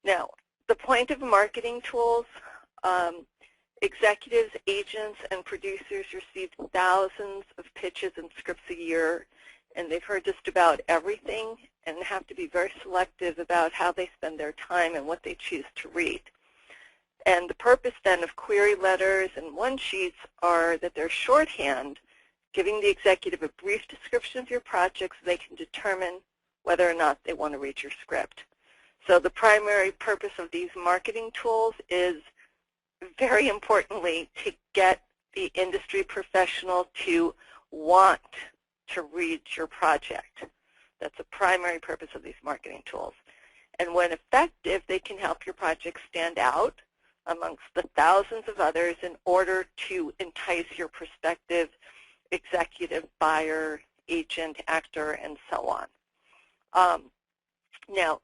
Now, the point of marketing tools, executives, agents, and producers receive thousands of pitches and scripts a year, and they've heard just about everything and have to be very selective about how they spend their time and what they choose to read. And the purpose then of query letters and one-sheets are that they're shorthand, giving the executive a brief description of your project so they can determine whether or not they want to read your script. So the primary purpose of these marketing tools is, very importantly, to get the industry professional to want to read your project. That's a primary purpose of these marketing tools. And when effective, they can help your project stand out amongst the thousands of others in order to entice your prospective executive, buyer, agent, actor, and so on. Now,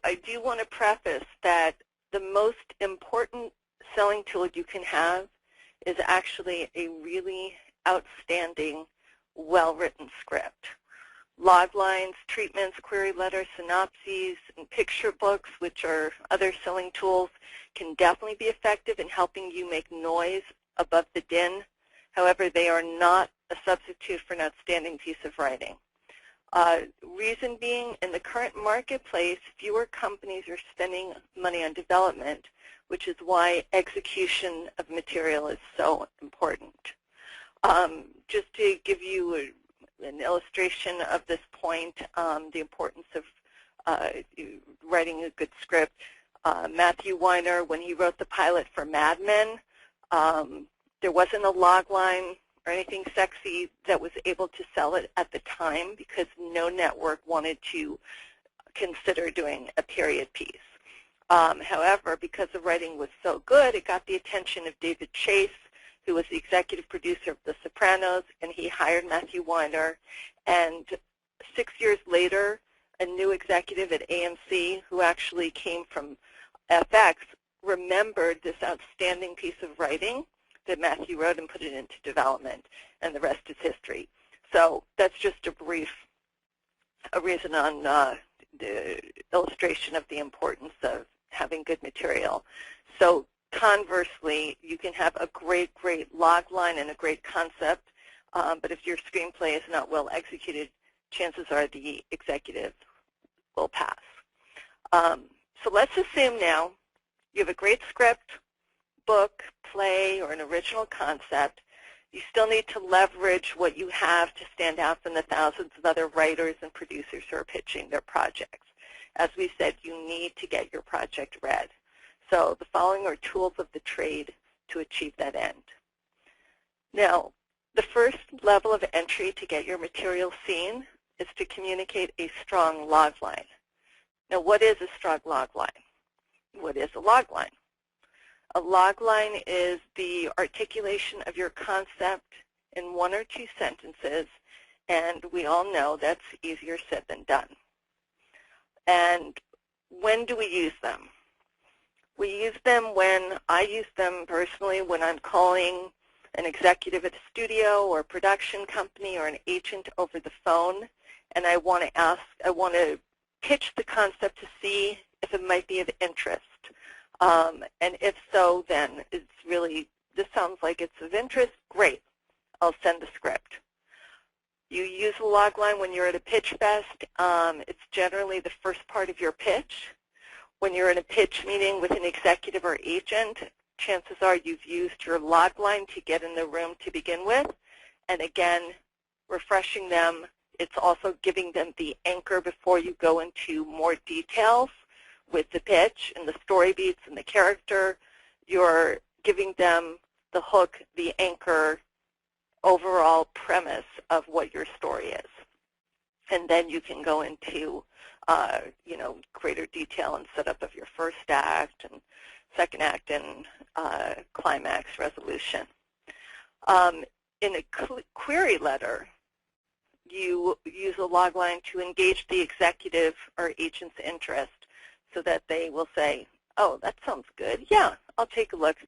I do want to preface that the most important selling tool you can have is actually a really outstanding, well-written script. Loglines, treatments, query letters, synopses, and picture books, which are other selling tools, can definitely be effective in helping you make noise above the din. However, they are not a substitute for an outstanding piece of writing. Reason being, in the current marketplace, fewer companies are spending money on development, which is why execution of material is so important. Just to give you an illustration of this point, the importance of writing a good script, Matthew Weiner, when he wrote the pilot for Mad Men, there wasn't a logline or anything sexy that was able to sell it at the time because no network wanted to consider doing a period piece. However, because the writing was so good, it got the attention of David Chase, who was the executive producer of The Sopranos, and he hired Matthew Weiner. And 6 years later, a new executive at AMC, who actually came from FX, remembered this outstanding piece of writing that Matthew wrote and put it into development, and the rest is history. So that's just a reason on the illustration of the importance of having good material. So conversely, you can have a great log line and a great concept, but if your screenplay is not well executed, chances are the executive will pass. So let's assume now you have a great script, book, play, or an original concept. You still need to leverage what you have to stand out from the thousands of other writers and producers who are pitching their projects. As we said, you need to get your project read. So the following are tools of the trade to achieve that end. Now, the first level of entry to get your material seen is to communicate a strong log line. Now, what is a strong log line? What is a log line? A log line is the articulation of your concept in 1 or 2 sentences, and we all know that's easier said than done. And when do we use them? We use them I use them personally when I'm calling an executive at a studio or a production company or an agent over the phone, and I want to pitch the concept to see if it might be of interest. And if so, then this sounds like it's of interest, great, I'll send the script. You use a log line when you're at a pitch fest. It's generally the first part of your pitch. When you're in a pitch meeting with an executive or agent, chances are you've used your log line to get in the room to begin with. And again, refreshing them, it's also giving them the anchor before you go into more details with the pitch and the story beats and the character. You're giving them the hook, the anchor, overall premise of what your story is. And then you can go into greater detail and setup of your first act and second act and climax resolution. In a query letter, you use a log line to engage the executive or agent's interest so that they will say, oh, that sounds good. Yeah, I'll take a look.